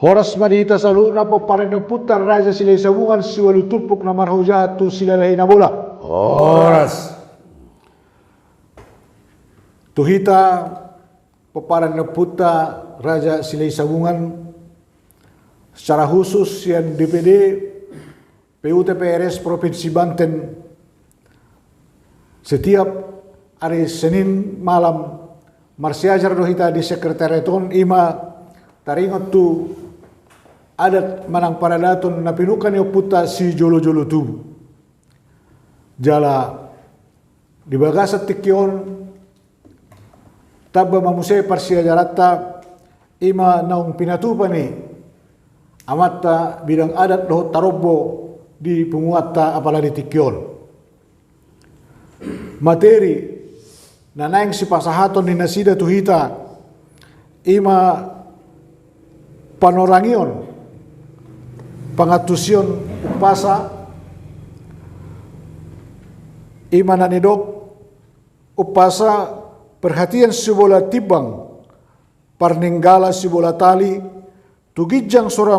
Horas madita sa luna po parin putar raja sila sabungan si walutupok na marhuja tu sila lahi na bola. Horas. Tuhita paparan na puta raja sila sabungan secara khusus yang DPD PUTPRS Provinsi Banten setiap hari Senin malam marsiajar dohita di sekretariaton ima taringot tu adat manang paradaton na pinukan yo puta si jolo-jolo tubu jala di bagasat tikyon tabba mamusay parsiajarata ima naung pinatupani amatta bidang adat dohot tarobo di penguata apalagi tikyon materi na naing si pasahaton ni nasida tuhita ima panorangion pangatusyon upasa ima nanidok upasa perhatian sibola tibang parninggala sibola tali tugijang sora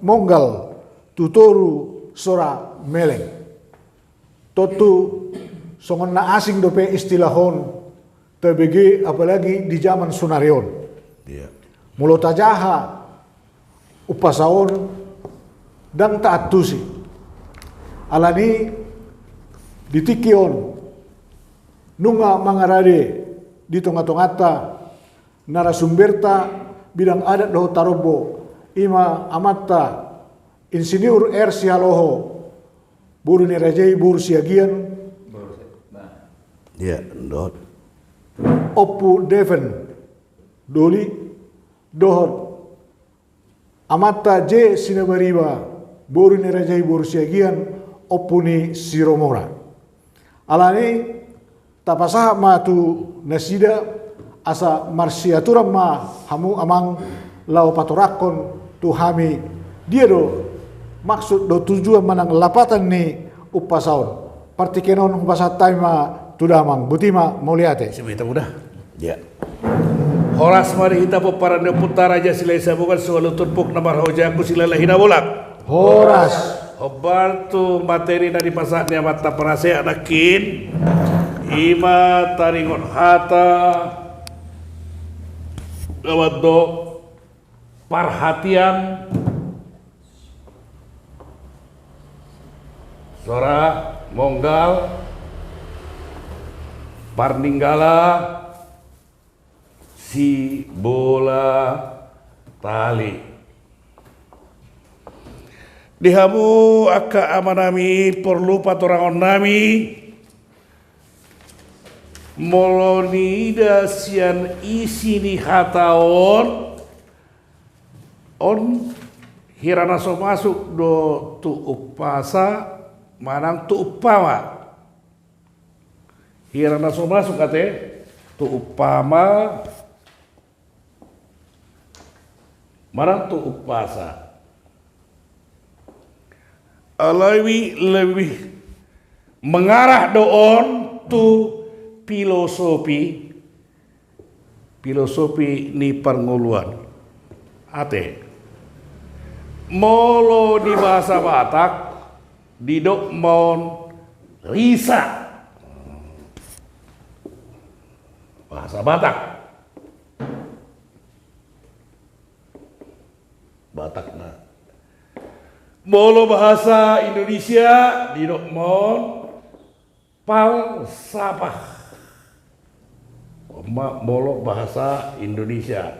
monggal tutoru sora meleng totu songon na asing dope istilahon terbegi apalagi di zaman sunarion mulo tajaha upasaon dan taat tusi alani ditikion nunga mangarade di tonga-tongata narasumberta bidang adat doho tarobo ima amatta insinyur R. Sialoho buru ni rajai buru siagian Dot. Oppu Deven Doli Dohot Amatta J. Sinabariba buru ni rajai buru siagian Oppu ni Siromora alani tapasaha ma tu nasida asa marsiaturam ma hamu amang lau patorakon tu hami dia do maksud do tujuan manang lapatan ni upasaon partikenon upasa taima tudamang butima mauliate Sebita mudah. Ya. Horas mari kita peparan putar raja sila sabungan soal turpuk namar hoja aku sila lahina bolak. horas Hobar tu materi dari pasaknya mata perase anakin ima taringon hata gawat do perhatian sora monggal parninggala si bola tali dihamu aka amanami perlu patorangon nami molonida sian isi ni hataon on hirana so masuk do tu upasa manang tu upama hirana so masuk kate tu upama manang tu upasa lebih mengarah doon tu filosofi ni pernguluan ate molo di bahasa Batak didok mon risa bahasa Batak na molo bahasa Indonesia didok mon falsafah molo bahasa Indonesia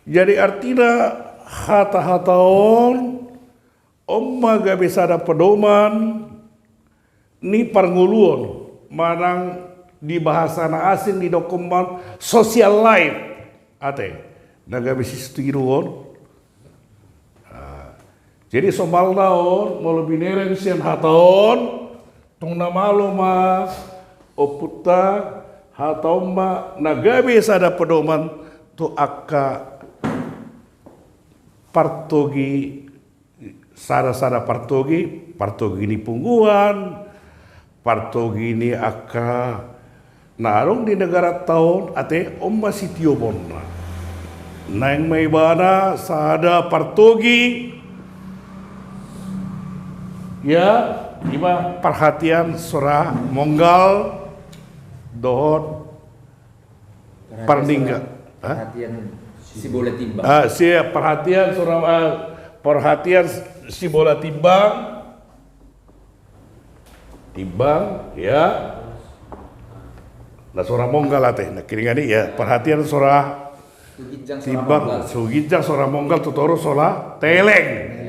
jadi artinya hata-hataon omma ga bisa ada pedoman ni parnguluon manang di bahasa na asing di dokumen social life ate naga bisa stiruon jadi somal naon mau lebih nereng sian hataon tung namalo ma oputa hataon ma naga bisa ada pedoman tu akka partogi sara-sara partogi ni pungguan partogi ni akka narong di negara tahun ate omma sitio bonna. Naing may bana sada partogi ya iba perhatian sora monggal dohot parningga. Perhatian si bola timbang. Perhatian si bola timbang ya. Nah sora monggal ate nah kiringani ya perhatian sora timbang sugijang sora monggal tutoro sola teleng.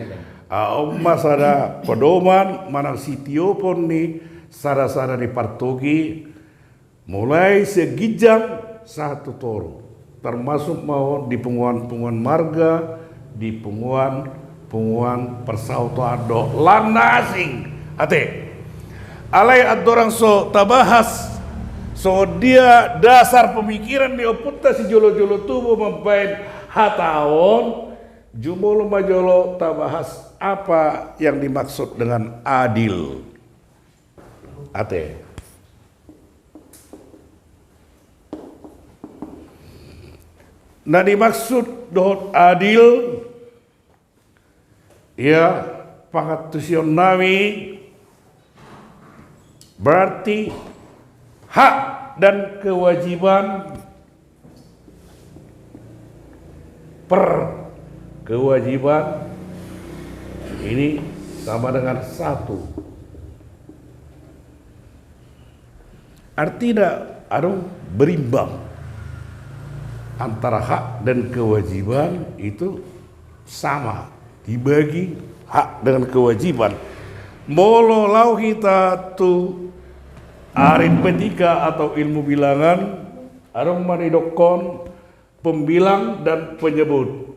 Omma sada pedoman manang sitio pon ni sada-sada di partogi mulai segijang satu toro termasuk mau di punguan marga di punguan persauto ado lana asing ate alai adorang so tabahas so dia dasar pemikiran di oputta si jolo-jolo tubuh mampain hataon jumolo majolo tabahas apa yang dimaksud dengan adil ate nah dimaksud dohot adil ya pangatusion nami berarti hak dan kewajiban kewajiban ini sama dengan satu. Artinya ada berimbang antara hak dan kewajiban itu sama dibagi hak dengan kewajiban. Molo lau kita tu aritmetika atau ilmu bilangan ada manidokon pembilang dan penyebut.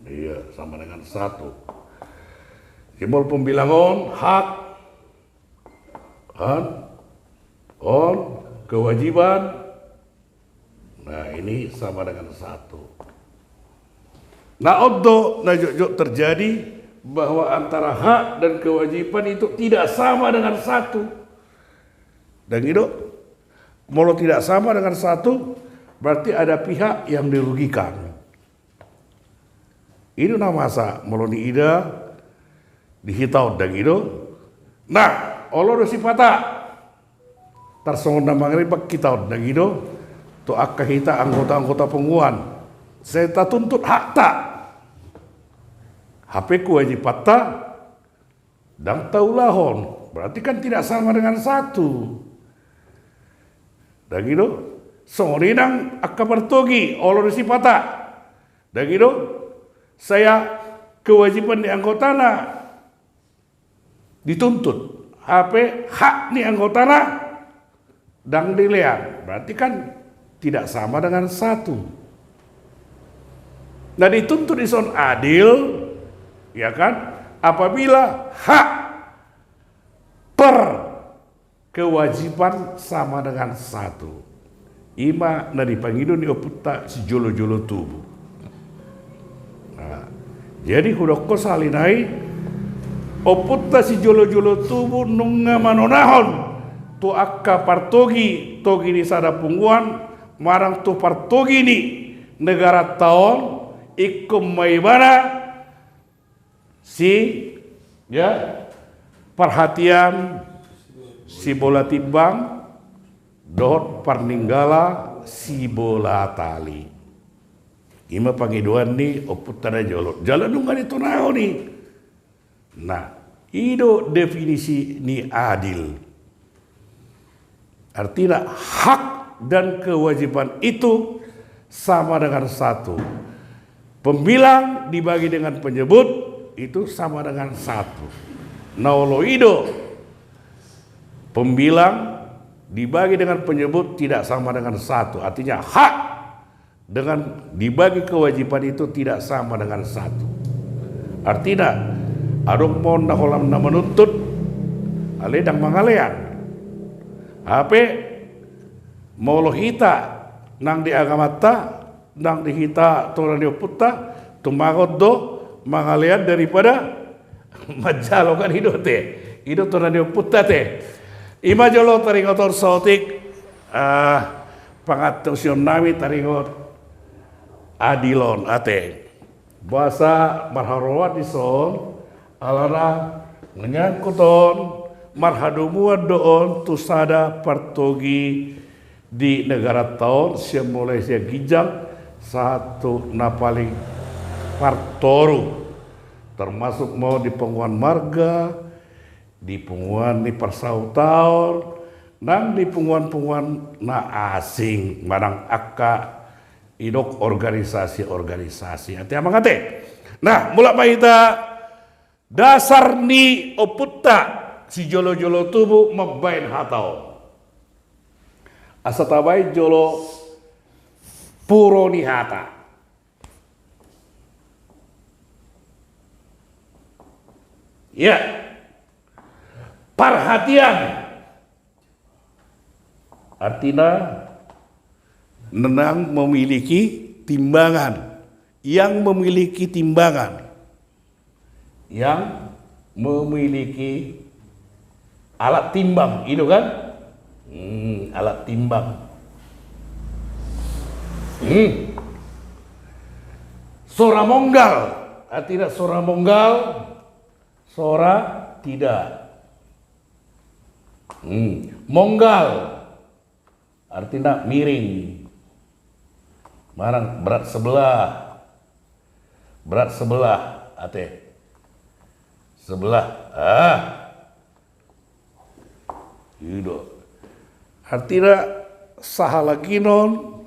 Iya sama dengan satu. Simbol pembilangan hak kewajiban. Nah ini sama dengan satu. Nah oddo najok terjadi bahwa antara hak dan kewajiban itu tidak sama dengan satu. Dan itu kalau tidak sama dengan satu berarti ada pihak yang dirugikan. Itu namasa meloni ida dihitau dan itu. Nah, Allah sifata tersongon namanya pak kita dan itu tu akka hita anggota-anggota penguan. Saya tak tuntut hak tak. HP wajib patah dan taulahon. Berarti kan tidak sama dengan satu. Dan gitu, sorinang akka bertogi Allah sifata. Dan gitu, saya kewajiban di anggotana dituntut. HP hak di anggotana dan dilihat. Berarti kan tidak sama dengan satu. Nah dituntut ison adil, ya kan? Apabila hak per kewajiban sama dengan satu. Ima na dipangido ni oputta si jolo-jolo tubuh. Nah, jadi hudokko salinai oputta si jolo-jolo tubuh nunga manonahon tu akka partogi togi ni sada pungguan marang tu partogi ni negara taon ikum maibana si ya perhatian si bola timbang dot parninggala si bola tali ima pangiduan ni oputana jolo jalan nungan itu nao ni. Nah itu definisi ni adil, artinya hak dan kewajiban itu sama dengan satu. Pembilang dibagi dengan penyebut itu sama dengan satu. Naoloido pembilang dibagi dengan penyebut tidak sama dengan satu. Artinya hak dengan dibagi kewajiban itu tidak sama dengan satu. Artinya adong mon daholam na menuntut aledang mangalean. Ape maulo hita nang di agamata nang di hita torang dioputta tumagot do mangalean daripada majalo kan hidup teh, hidup tuh nanti putta teh. Ima jolo taringotor sautik, pangatusion nami taringot adilon ate. Bahasa marharawat ison, alana menyangkuton marhadumuan doon tusada partogi di negara tahun mulai sia gijang satu na paling partoru termasuk mau di penguan marga, di penguan di persautaun, dan di penguan-penguan na asing marang akka idok organisasi-organisasi. Hati apa kate? Nah, mulai mahita dasar ni oputta si jolo-jolo tubuh mabain hatau. Asa tabai jolo puro ni hata. Ya, perhatian. Artinya nenang memiliki timbangan, yang memiliki timbangan, yang memiliki alat timbang, itu kan? Alat timbang. Sora monggal, artinya sora monggal, sora tidak. Monggal, artinya miring. Marang berat sebelah, ate. Sebelah, itu. Artinya sahalaginon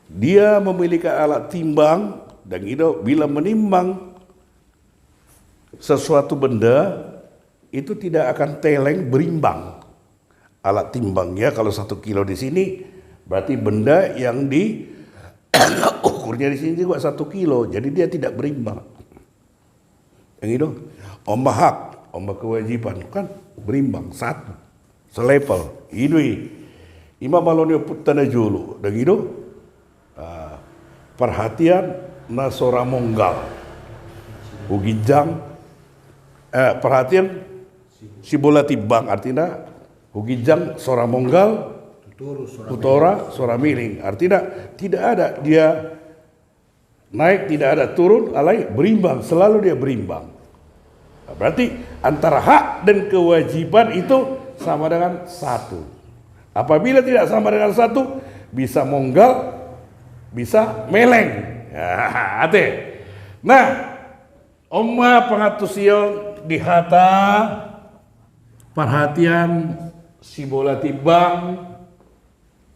dia memiliki alat timbang dan itu bila menimbang sesuatu benda itu tidak akan teleng berimbang. Alat timbangnya kalau 1 kilo di sini berarti benda yang di ukurnya di sini juga 1 kilo, jadi dia tidak berimbang. Yang itu ombak hak, ombak kewajiban kan berimbang satu, selevel. Itu ima malonio putana julu, dan itu perhatian nasora monggal, ugijang, perhatian si bola timbang artinya ugijang sora monggal. Utora suara miring, artinya tidak ada dia naik, tidak ada turun, alai berimbang, selalu dia berimbang. Nah, berarti antara hak dan kewajiban itu sama dengan satu. Apabila tidak sama dengan satu, bisa monggal, bisa meleng. Ate. Nah, Oma pengatusion di hata perhatian si bola timbang.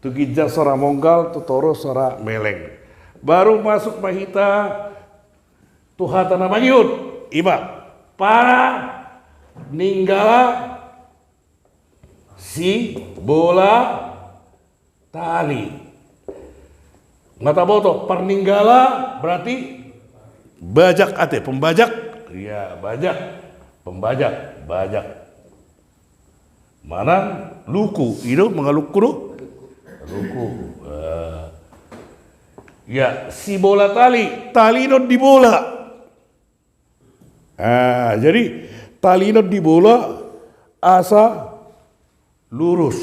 Tugija sora monggal, tutoro sora meleng. Baru masuk mahita tuhata nama yud. Iba para ninggala si bola tali. Mata boto perninggala berarti bajak ate, pembajak. Iya, bajak. Pembajak, bajak. Mana luku, itu mengalukuru. Luku. Ya, si bola tali not di bola. Jadi tali not di bola asa lurus,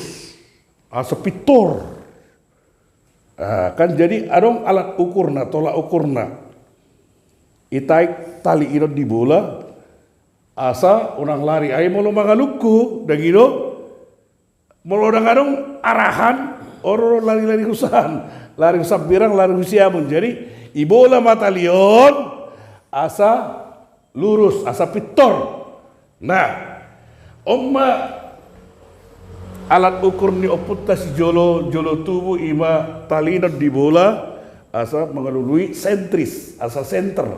asa pitor. Kan jadi adong alat ukurna, tolak ukurna. Itaik tali not di bola asa orang lari ay mau mangaluku dan gitu. Mau adong arahan orang lari-lari usahan, lari usap birang, lari usiamun. Jadi ibola mata lion asa lurus, asa pitor. Nah, omma alat ukur ni oputta si jolo tubuh ima talinot di bola asa mengalului sentris, asa center,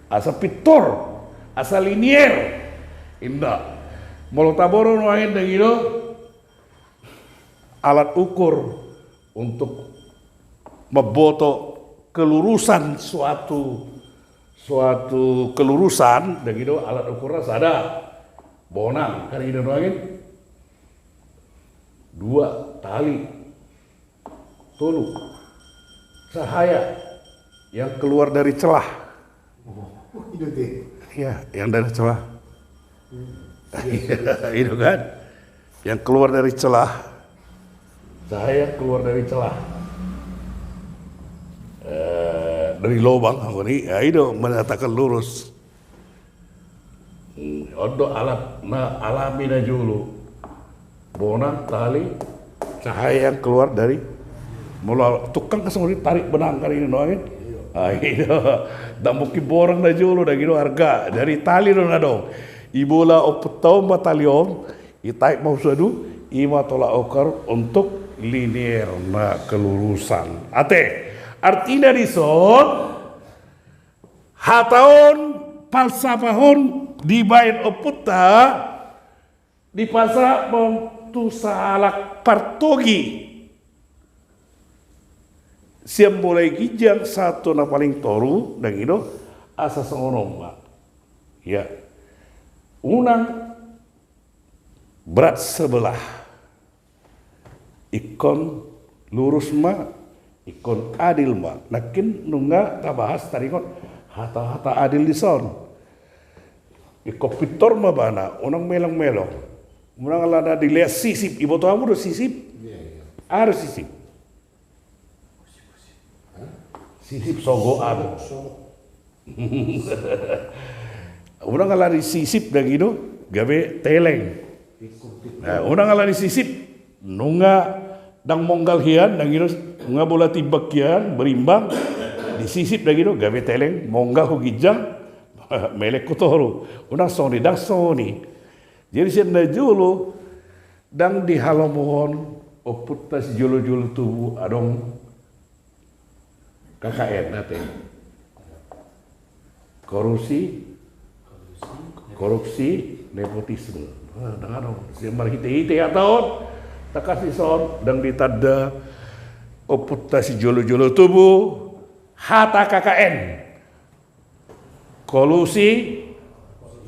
asa pitor, asa linier. Indah. Molo taboron wain dan gitu alat ukur untuk memboto kelurusan suatu kelurusan dan gitu alat ukurnya sada bonang kan itu doangin 2 tali tolu cahaya yang keluar dari celah itu deh. Ya, yang dari celah. Itu kan, yang keluar dari celah. Cahaya keluar dari celah. Dari lubang, ini, ya itu menyatakan lurus. Odo alat na alami na julu. Bonang tali cahaya yang keluar dari mula tukang kesemua tarik benang kali ini doang. Itu dah mungkin borang na julu dah gitu harga dari tali dong. Ibola opetau mataliom itai mau suadu ima tolak okar untuk linear na kelurusan. Artinya di son hataon falsafahon dibain oputa di pasar tu salak partogi siap mulai gijang satu na paling toru dan itu asa seorang mbak ya unang berat sebelah ikon lurus ma ikon adil ma nakin nunga tabahas tarikon hata adil di son ikon pitor ma bana unang melong unang lada dilihat sisip ibu tuh kamu udah sisip harus sisip sogo ada unang lada sisip dan gitu gabe teleng unang lada sisip nunga dang monggal hian dan gitu nunga bola tibak hian berimbang disisip dan gitu gabe teleng monggal ku gijang melek kotoru unang soni dang soni jadi siya julu dang di halamohon oputas julu tubuh adong KKN nate korupsi nepotisme dang siya marhite atau takasi son dang ditada oputas julu tubuh hata KKN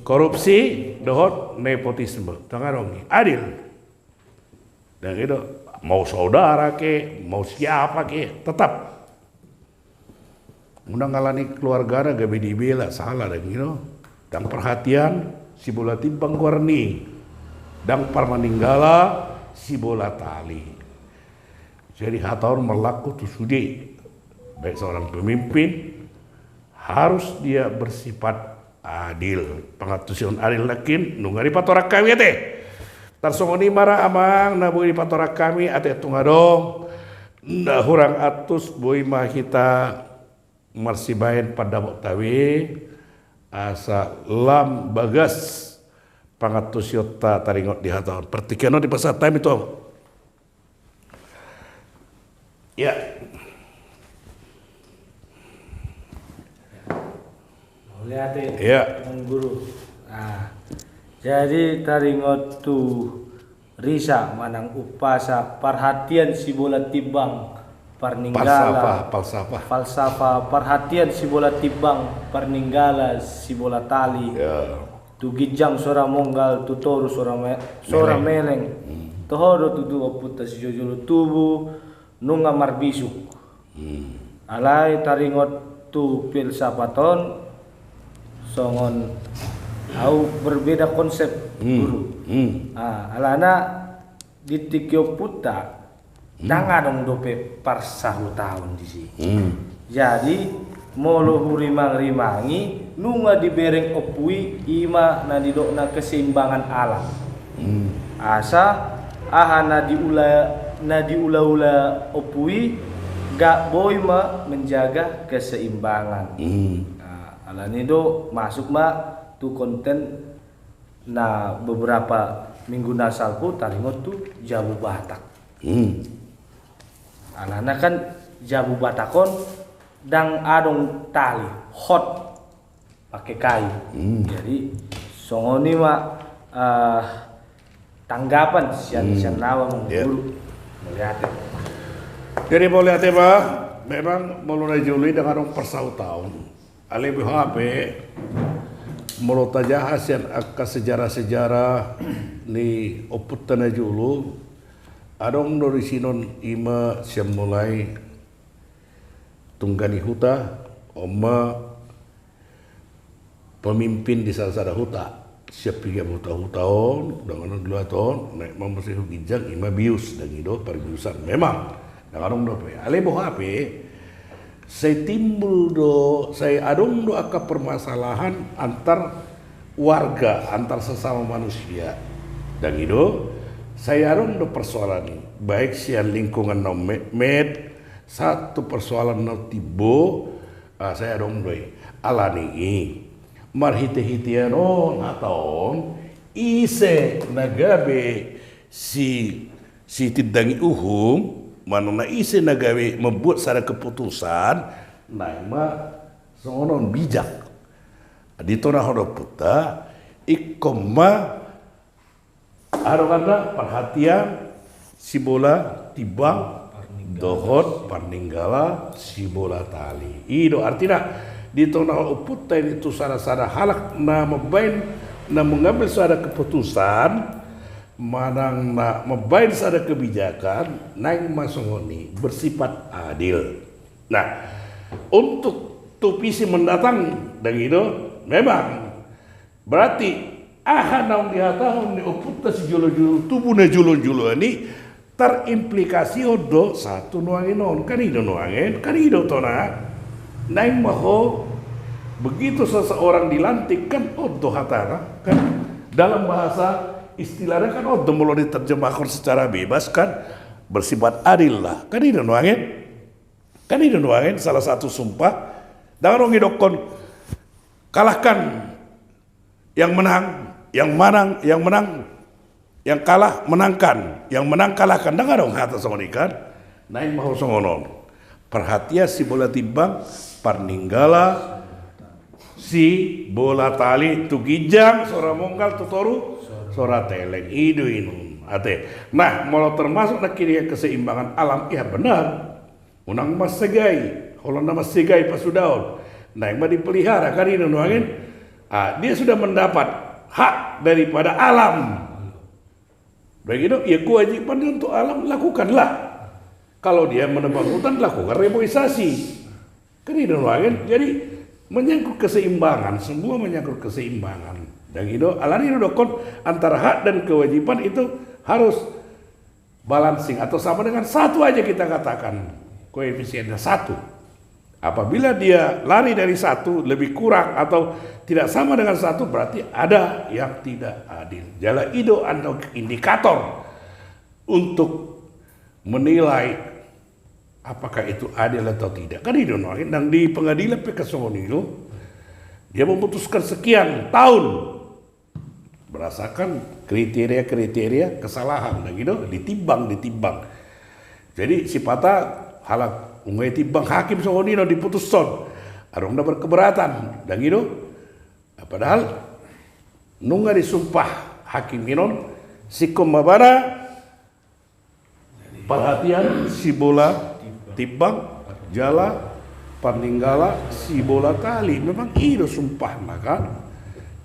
korupsi dohot nepotisme tangarong adil dan itu mau saudara ke mau siapa ke tetap undang ngalani keluarga gabe dibela salah dan gitu dan perhatian si bola timbang warni dan parmaninggala si bola tali jadi hataur melaku tu sudi baik seorang pemimpin harus dia bersifat adil pengatusion adil lakin nungari patorak kami ate tarsongoni marah amang na bui patorak kami ate tungadong na hurang atus bui mahita marsibain pada tawi asa lam bagas pangatusiota taringot di hataon pertikano di pasar time itu ya lihat ya guru. Nah, jadi taringot tu risa manang upasa perhatian si bola tibang parninggala falsafah perhatian si bola tibang parninggala si bola tali tu gijang sora monggal tu toru sora meleng tohodo tu dua putas jujulu tubuh nunga marbisu alai taringot tu filsafaton songon au berbeda konsep guru. Alana di tikyo puta danga dong dope par sahu tahun di sini. Jadi molo hurimang-rimangi nunga dibereng opui ima na didokna keseimbangan alam. Asa aha na diula opui gak boy ma menjaga keseimbangan. Alani do masuk ma tu konten na beberapa minggu nasalku taringot tu Jabu Batak. Alana kan Jabu Batakon dang adong tali hot pakai kayu. Jadi songoni ma tanggapan sian nawa mengguru melihat. Jadi mau lihat Pak, memang mulai Juli dengan persau tahun. Alih HP menurut aja hasil sejarah-sejarah ni oputana julu adong dari sinon ima siam mulai tunggani huta oma pemimpin di salah huta siap 30 tahun dengan 2 tahun naik membersih gijang ima bius dan itu perbiusan memang dengan do ale boh ape saya timbul saya adong do aka permasalahan antar warga antar sesama manusia dan itu saya adong do persoalan ini baik sian lingkungan no med satu persoalan no tibo saya adong doi alani marhite-hitianon ataon ise nagabe si tidangi manona ise nagabe membuat sada keputusan naima sonon bijak dito na hodo puta ikoma aroganda perhatian si bola tibang dohot parninggala si bola tali ido artinya di tengah uputai itu sada halak na mabain na mengambil sada keputusan manang na mabain sada kebijakan naing masongoni bersifat adil. Nah, untuk tupisi mendatang dan itu memang berarti naung dihatahun ni uputa si julu-julu tubuh na julu-julu ini terimplikasi odo satu nuangin non kanido nuangin kanido tona naing maho begitu seseorang dilantik kan odo hatana kan dalam bahasa istilahnya kan odo mulai diterjemahkan secara bebas kan bersifat adil lah kan itu nuangin salah satu sumpah dengan orang idokon kalahkan yang menang yang kalah menangkan yang menang kalahkan dengan dong hata songonikan naing maho songonon perhatian si bola timbang parninggala si bola tali tu gijang sora monggal tu toru sora teleng idu inun ate nah mau termasuk nak kiri keseimbangan alam ya benar unang mas segai holanda mas segai pasudaon nah yang dipelihara kan ini nuangin dia sudah mendapat hak daripada alam begitu ya kewajiban untuk alam lakukanlah kalau dia menebang hutan lakukan reboisasi kan ini nuangin jadi menyangkut keseimbangan semua menyangkut keseimbangan dan itu alani dokon antara hak dan kewajiban itu harus balancing atau sama dengan satu aja kita katakan koefisiennya satu apabila dia lari dari satu lebih kurang atau tidak sama dengan satu berarti ada yang tidak adil jala itu atau indikator untuk menilai apakah itu adil atau tidak kan itu dan di pengadilan PKSongon itu dia memutuskan sekian tahun berdasarkan kriteria kesalahan dan gitu ditimbang jadi si patah halak ungai timbang hakim songonino diputuskan arongda berkeberatan dan gitu padahal nunga disumpah hakim inon sikom mabara perhatian si bola timbang jala parninggala si bola tali memang itu sumpah kan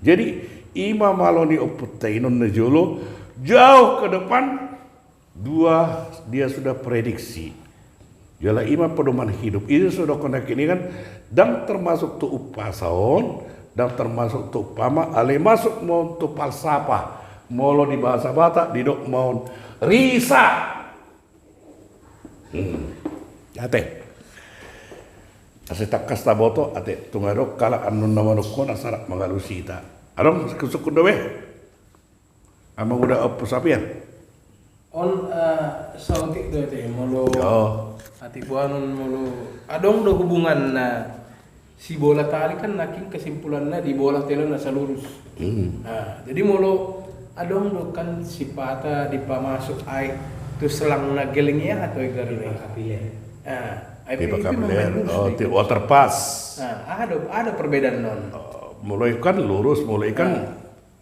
jadi ima maloni oputainon najolo jauh ke depan dua dia sudah prediksi jala ima pedoman hidup itu sudah konek ini kan dan termasuk tu upasaon dan termasuk tu upama ale masuk mau tu falsafah mau di bahasa Batak didok mau risa ate asetak kasta boto ate tungarok kala anu namanok kona sarak magalusita arong suku dowe ama udah opusapian on sautik do te molo ati puanon molo adong do hubungan na si bola tali kan naking kesimpulannya di bola telo na salurus jadi molo adong do kan si pata di pamasuk ai tu selang na gelingnya atau garne kapile pipa kapiler ti water pass ada perbedaan non mulai kan lurus mulai kan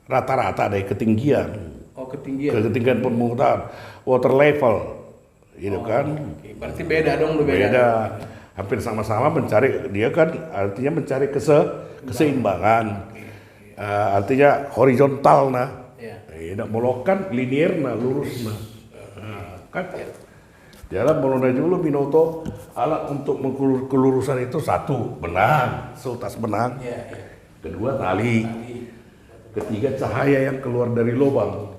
rata-rata dari ketinggian ketinggian permukaan water level gitu kan berarti beda dong beda hampir sama-sama mencari dia kan artinya mencari keseimbangan artinya horizontal tidak molokan linear lurus kan dalam Molona dulu Binoto alat untuk kelurusan itu satu benang seutas benang kedua tali, ketiga cahaya yang keluar dari lubang.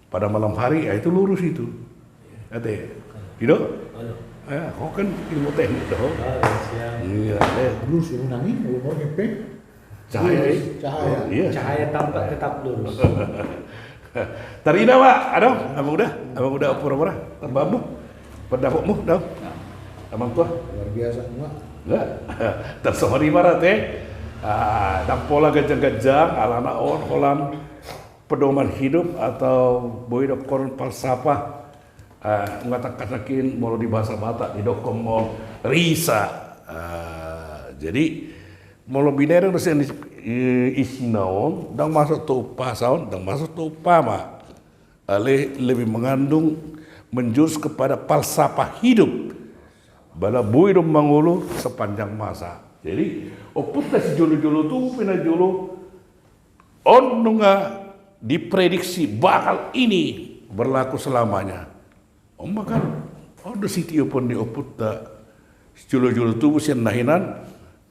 Pada malam hari ya itu lurus itu. Ate, tidak? Ya, kau kan ilmu teknik dah. Iya, Lurus yung nangin, mau ngepek. cahaya. Cahaya. Iya. Cahaya tampak tetap lurus. Tarina Pak, abang udah pura-pura, babu, pendapukmu dah. Abang tua, Luar biasa semua. enggak, tersohor ibarat dan pola gajang-gajang, ala on, holan pedoman hidup atau boy dokon falsafah, ngatakan mau di bahasa Batak di dokomon risa. Jadi mau binero dosen isi naon, dan masuk tupa saun, dan masuk tupa mah, lebih mengandung menjurus kepada falsafah hidup. Bala bui dong mangulu sepanjang masa. Jadi, oput si julu-julu tuh pina julu on nunga diprediksi bakal ini berlaku selamanya. Makan, do sitio pun di oput julu-julu tuh usian nahinan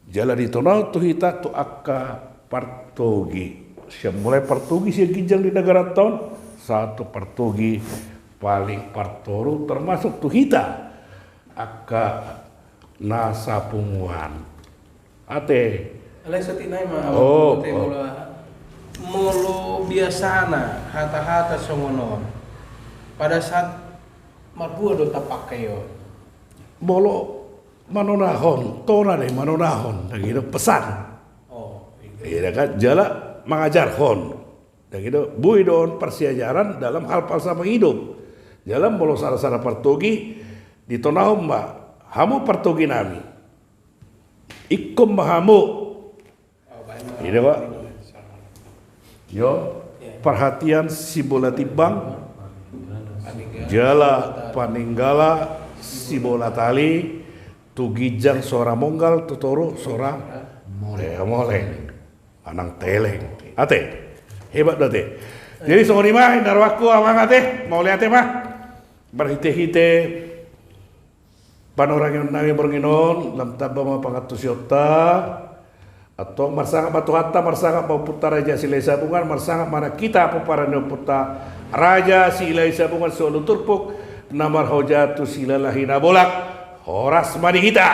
jala di tonau tu hita tu akka partogi. Siap mulai partogi siap gijang di negara tahun satu partogi paling partoru termasuk tu hita akka nasa punguan ate Alay sa tinay Oh, molo biasana hata-hata songonon. Pada saat marbua do tapak kayo. bolo manonahon tora deh manonahon gitu pesan Oh, iya kan jala mengajar hon gitu bui don persiajaran dalam hal falsafah hidup dalam bolo sara-sara partogi di tonahom mbak hamu partogi nami ikum bahamu ini pak yo perhatian si bola tibang jala paninggala si bola tali tu gijang suara monggal tu toro suara moleng anang teleng ate hebat dah teh jadi songoni mah darwaku amang ate mau lihat mah berhite-hite panorang nami berginon lam tabba ma pangatus yota atau marsanga batu hatta marsanga puta raja silai sabungan marsanga mana kita peparanyo puta raja silai sabungan solo turpuk namar hojatu silalahina bolak horas mani kita